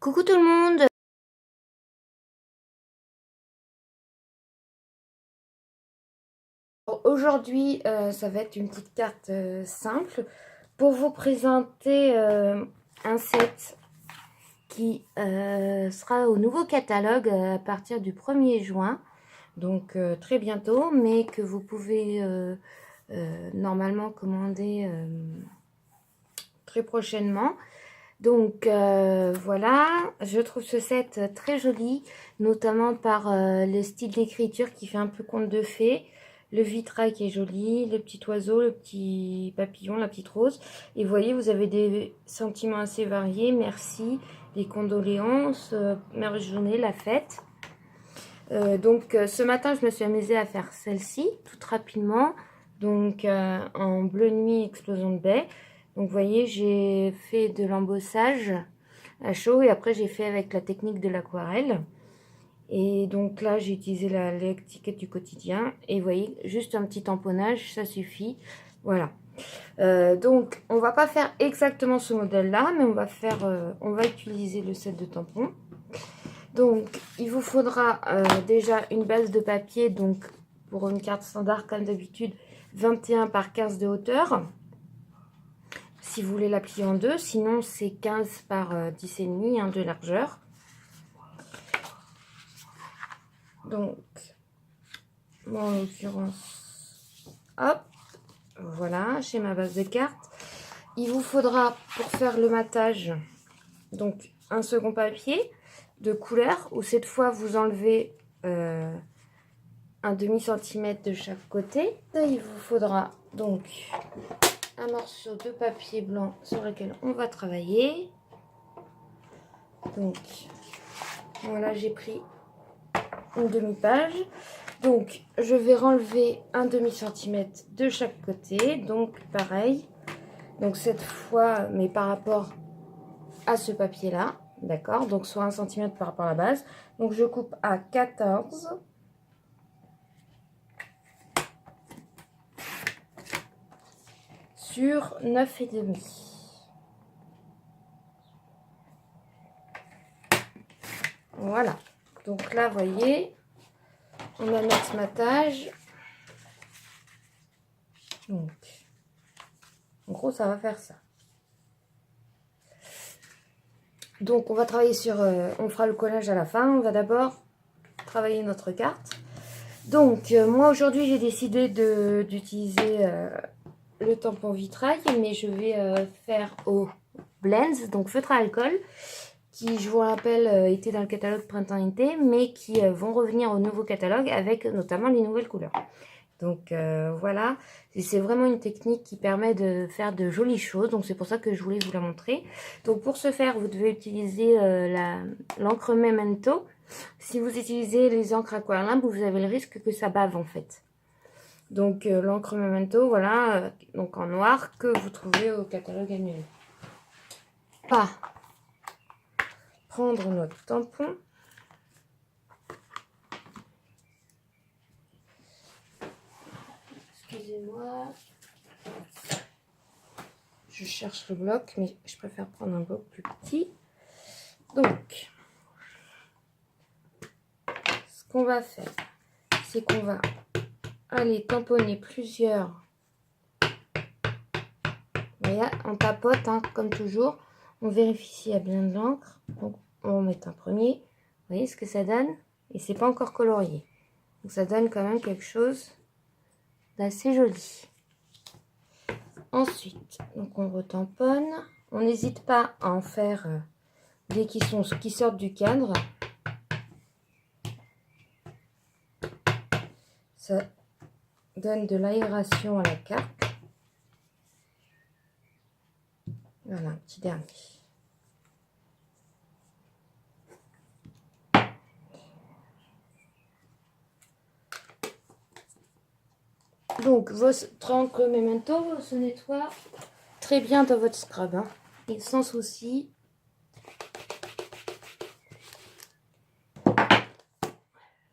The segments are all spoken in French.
Coucou tout le monde. Aujourd'hui, ça va être une petite carte simple pour vous présenter un set qui sera au nouveau catalogue à partir du 1er juin, donc très bientôt, mais que vous pouvez normalement commander très prochainement. Donc voilà, je trouve ce set très joli, notamment par le style d'écriture qui fait un peu conte de fées, le vitrail qui est joli, le petit oiseau, le petit papillon, la petite rose. Et vous voyez, vous avez des sentiments assez variés, merci, les condoléances, Mère Journée, la fête. Donc ce matin, je me suis amusée à faire celle-ci, toute rapidement, donc en bleu nuit explosion de baie. Donc vous voyez, j'ai fait de l'embossage à chaud et après j'ai fait avec la technique de l'aquarelle. Et donc là, j'ai utilisé l'étiquette du quotidien. Et vous voyez, juste un petit tamponnage, ça suffit. Voilà. Donc, on va pas faire exactement ce modèle-là, mais on va utiliser le set de tampons. Donc, il vous faudra déjà une base de papier. Donc, pour une carte standard, comme d'habitude, 21 par 15 de hauteur. Si vous voulez la plier en deux, sinon c'est 15 par 10,5 hein, de largeur. Donc, moi en l'occurrence, hop, voilà, j'ai ma base de cartes. Il vous faudra pour faire le matage, donc un second papier de couleur, où cette fois vous enlevez un demi-centimètre de chaque côté. Et il vous faudra donc un morceau de papier blanc sur lequel on va travailler. Donc, voilà, j'ai pris une demi-page. Donc, je vais renlever un demi-centimètre de chaque côté. Donc, pareil. Donc, cette fois, mais par rapport à ce papier-là. D'accord? Donc, soit 1 cm par rapport à la base. Donc, je coupe à 14. Sur 9,5. Voilà. Donc là, vous voyez, on va mettre ce matage. Donc, en gros, ça va faire ça. Donc, on va travailler sur... on fera le collage à la fin. On va d'abord travailler notre carte. Donc, moi, aujourd'hui, j'ai décidé d'utiliser le tampon vitrail. Mais je vais faire au Blends, donc feutre à alcool. Qui, je vous rappelle, étaient dans le catalogue printemps-été, mais qui vont revenir au nouveau catalogue avec notamment les nouvelles couleurs. Donc voilà, c'est vraiment une technique qui permet de faire de jolies choses, donc c'est pour ça que je voulais vous la montrer. Donc pour ce faire, vous devez utiliser l'encre Memento. Si vous utilisez les encres Aquarlimb, vous avez le risque que ça bave en fait. Donc l'encre Memento, voilà, donc en noir, que vous trouvez au catalogue annuel. Pas prendre notre tampon. Excusez-moi. Je cherche le bloc, mais je préfère prendre un bloc plus petit. Donc, ce qu'on va faire, c'est qu'on va aller tamponner plusieurs. Voyez, on tapote, hein, comme toujours. On vérifie s'il y a bien de l'encre. Donc, on va mettre un premier. Vous voyez ce que ça donne? Et c'est pas encore colorié. Donc, ça donne quand même quelque chose d'assez joli. Ensuite, donc on retamponne. On n'hésite pas à en faire dès qu'ils sortent du cadre. Ça donne de l'aération à la carte. Voilà, un petit dernier. Donc, votre encre Memento se nettoie très bien dans votre scrub, hein, et sans souci.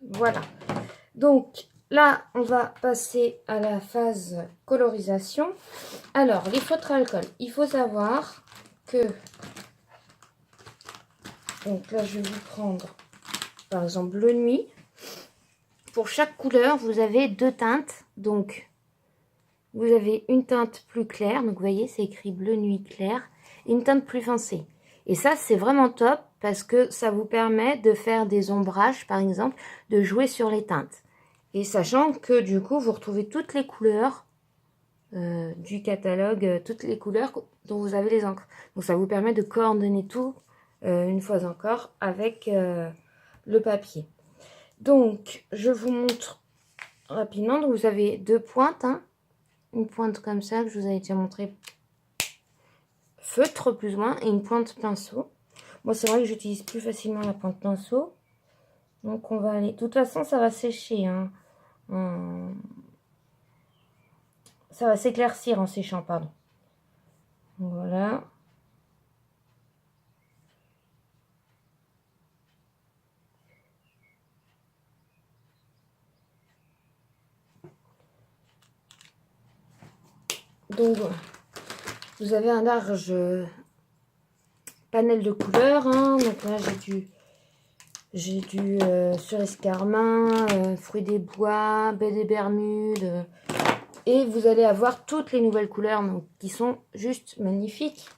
Voilà. Donc, là, on va passer à la phase colorisation. Alors, les feutres à alcool. Il faut savoir que Donc là, je vais vous prendre, par exemple, bleu nuit. Pour chaque couleur, vous avez 2 teintes. Donc, vous avez une teinte plus claire. Donc, vous voyez, c'est écrit bleu nuit clair. Et une teinte plus foncée. Et ça, c'est vraiment top parce que ça vous permet de faire des ombrages, par exemple, de jouer sur les teintes. Et sachant que, du coup, vous retrouvez toutes les couleurs du catalogue, toutes les couleurs dont vous avez les encres. Donc, ça vous permet de coordonner tout, une fois encore, avec le papier. Donc, je vous montre rapidement. Donc, vous avez 2 pointes. Hein. Une pointe comme ça, que je vous avais déjà montré, feutre plus ou moins, et une pointe pinceau. Moi, c'est vrai que j'utilise plus facilement la pointe pinceau. Donc, on va aller... De toute façon, ça va sécher. Hein. Ça va s'éclaircir en séchant, pardon. Voilà. Donc, vous avez un large panel de couleurs. Hein. Donc là, j'ai du sur escarmin, fruits des bois, baie des Bermudes. Et vous allez avoir toutes les nouvelles couleurs donc, qui sont juste magnifiques.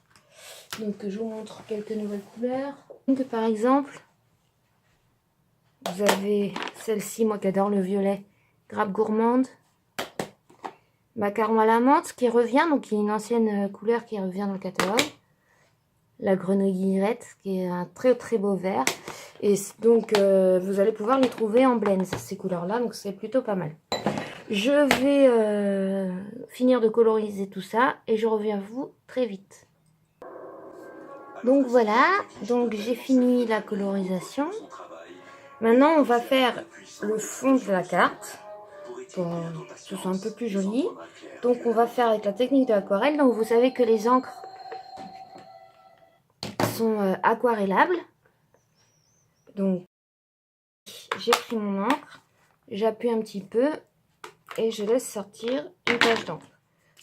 Donc, je vous montre quelques nouvelles couleurs. Donc, par exemple, vous avez celle-ci, moi qui adore le violet, grappe gourmande. Macaron à la menthe qui revient, donc qui est une ancienne couleur qui revient dans le catalogue. La grenouillette qui est un très très beau vert. Et donc vous allez pouvoir les trouver en blend ces couleurs-là, donc c'est plutôt pas mal. Je vais finir de coloriser tout ça et je reviens à vous très vite. Donc voilà, donc j'ai fini la colorisation. Maintenant on va faire le fond de la carte. Pour que ce soit un peu plus joli. Donc on va faire avec la technique de l'aquarelle. Donc vous savez que les encres sont aquarellables. Donc j'ai pris mon encre, j'appuie un petit peu et je laisse sortir une tache d'encre.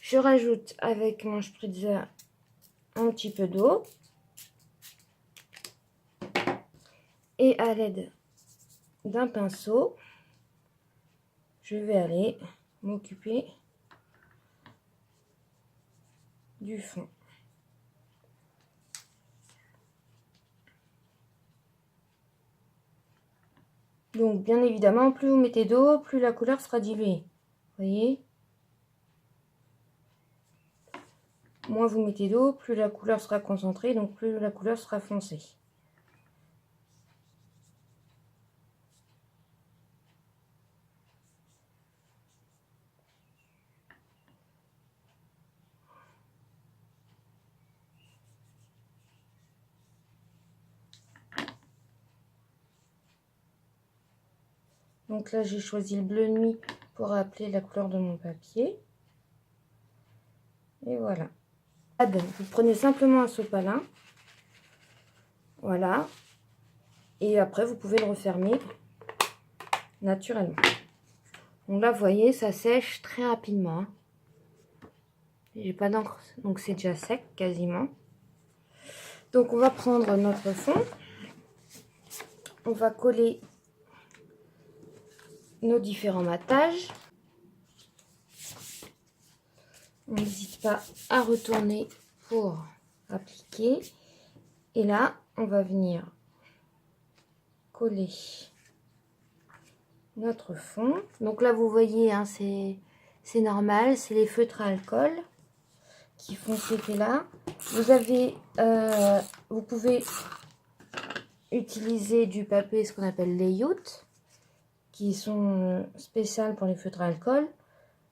Je rajoute avec mon spritzer un petit peu d'eau. Et à l'aide d'un pinceau, je vais aller m'occuper du fond. Donc, bien évidemment, plus vous mettez d'eau, plus la couleur sera diluée. Vous voyez? Moins vous mettez d'eau, plus la couleur sera concentrée, donc plus la couleur sera foncée. Donc là, j'ai choisi le bleu nuit pour appeler la couleur de mon papier. Et voilà. Vous prenez simplement un sopalin. Voilà. Et après, vous pouvez le refermer naturellement. Donc là, vous voyez, ça sèche très rapidement. Hein. J'ai pas d'encre, donc c'est déjà sec quasiment. Donc on va prendre notre fond. On va coller nos différents matages. On n'hésite pas à retourner pour appliquer. Et là, on va venir coller notre fond. Donc là, vous voyez, hein, c'est normal, c'est les feutres à alcool qui font cet effet-là. Vous avez, vous pouvez utiliser du papier, ce qu'on appelle layout, qui sont spéciales pour les feutres à alcool.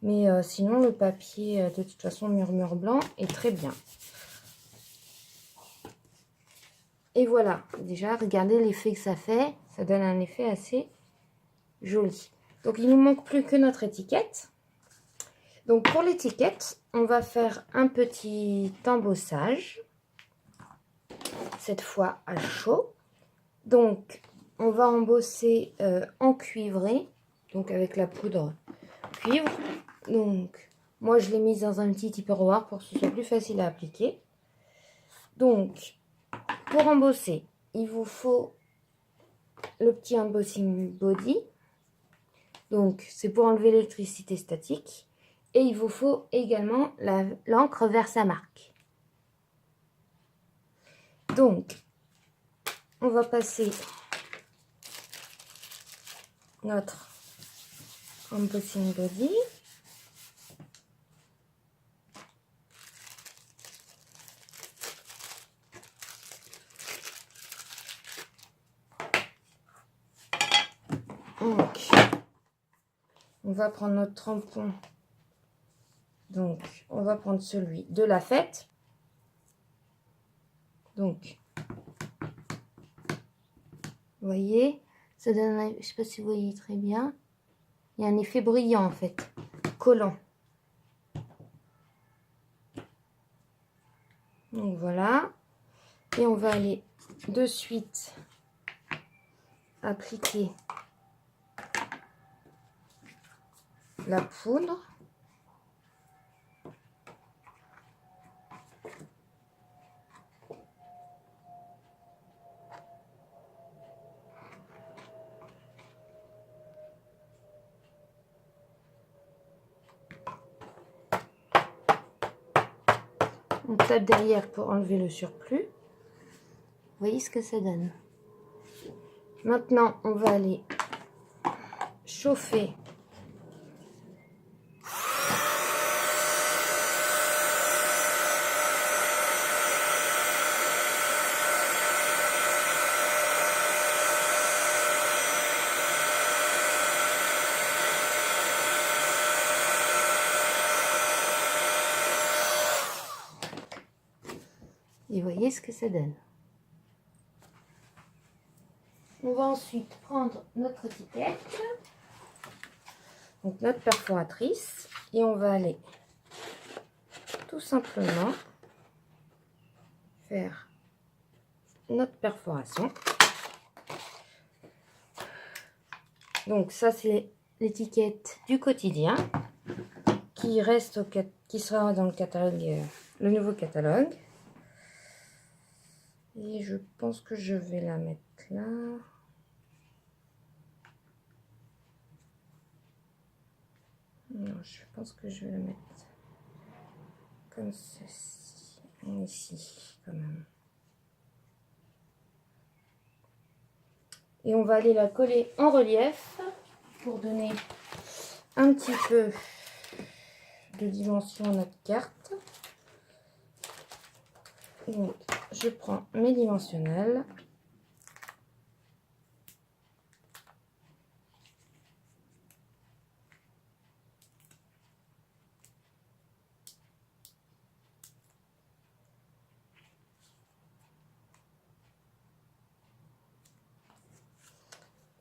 Mais sinon, le papier, de toute façon, murmure blanc est très bien. Et voilà, déjà, regardez l'effet que ça fait. Ça donne un effet assez joli. Donc, il ne nous manque plus que notre étiquette. Donc, pour l'étiquette, on va faire un petit embossage. Cette fois à chaud. Donc, on va embosser en cuivré. Donc, avec la poudre cuivre. Donc, moi, je l'ai mise dans un petit tupperware pour que ce soit plus facile à appliquer. Donc, pour embosser, il vous faut le petit embossing body. Donc, c'est pour enlever l'électricité statique. Et il vous faut également l'encre Versamark. Donc, on va passer notre embossing body. Donc, on va prendre notre tampon. Donc, on va prendre celui de la fête. Donc, vous voyez, ça donne, je ne sais pas si vous voyez très bien, il y a un effet brillant en fait, collant. Donc voilà, et on va aller de suite appliquer la poudre. On tape derrière pour enlever le surplus. Vous voyez ce que ça donne. Maintenant, on va aller chauffer et voyez ce que ça donne. On va ensuite prendre notre étiquette, donc notre perforatrice, et on va aller tout simplement faire notre perforation. Donc ça c'est l'étiquette du quotidien qui reste qui sera dans le catalogue, le nouveau catalogue. Et je pense que je vais la mettre là. Non, je pense que je vais la mettre comme ceci, ici quand même. Et on va aller la coller en relief pour donner un petit peu de dimension à notre carte. Donc, je prends mes dimensionnels.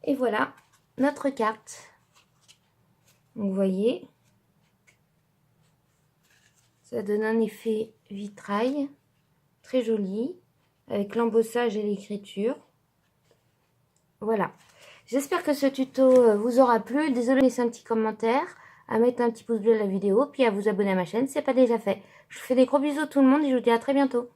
Et voilà notre carte. Donc, vous voyez, ça donne un effet vitrail très joli avec l'embossage et l'écriture. Voilà. J'espère que ce tuto vous aura plu. Désolée de laisser un petit commentaire, à mettre un petit pouce bleu à la vidéo, puis à vous abonner à ma chaîne si ce n'est pas déjà fait. Je vous fais des gros bisous tout le monde et je vous dis à très bientôt.